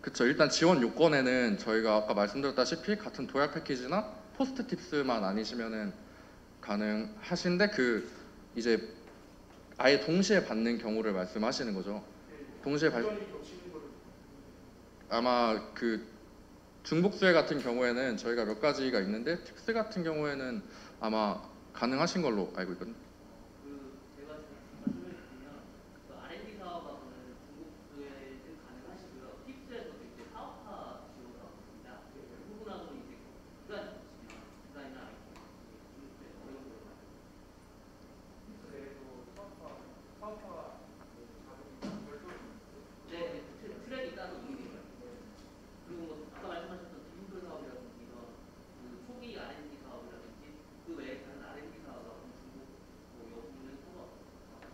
Speaker 3: 그렇죠. 일단 지원 요건에는 저희가 아까 말씀드렸다시피 같은 도약 패키지나 포스트 팁스만 아니시면은 가능하신데 이제 아예 동시에 받는 경우를 말씀하시는 거죠. 동시에 아마 중복 수혜 같은 경우에는 저희가 몇 가지가 있는데 팁스 같은 경우에는 아마 가능하신 걸로 알고 있거든요.
Speaker 4: 제가 말씀드리면 R&D 사업하고는 중복 수혜는 가능하시고요. 팁스에서도 이제 사업화 지원을 하고 있습니다. 부분하고는 이제 디자인이나 중복 수혜 어려운 걸로 봐요. 팁스에서 사업화 네, 트랙이 따로 있습니다. 그리고 아까 말씀하셨던 디지털 사업이라든지 이런 초기 R&D 사업이라든지 그 외에 다른 R&D 사업하고 중복 여부는 상관없습니다.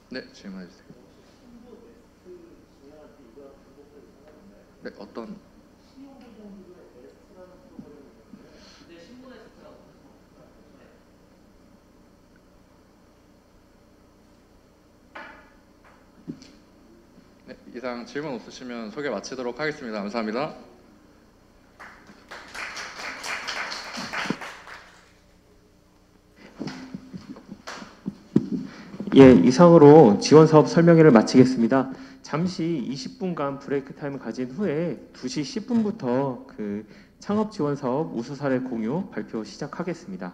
Speaker 3: 네, 질문해 주세요. 네, 어떤 이상 질문 없으시면 소개 마치도록 하겠습니다. 감사합니다.
Speaker 1: 예, 이상으로 지원 사업 설명회를 마치겠습니다. 잠시 20분간 브레이크 타임을 가진 후에 2시 10분부터 그 창업 지원 사업 우수 사례 공유 발표 시작하겠습니다.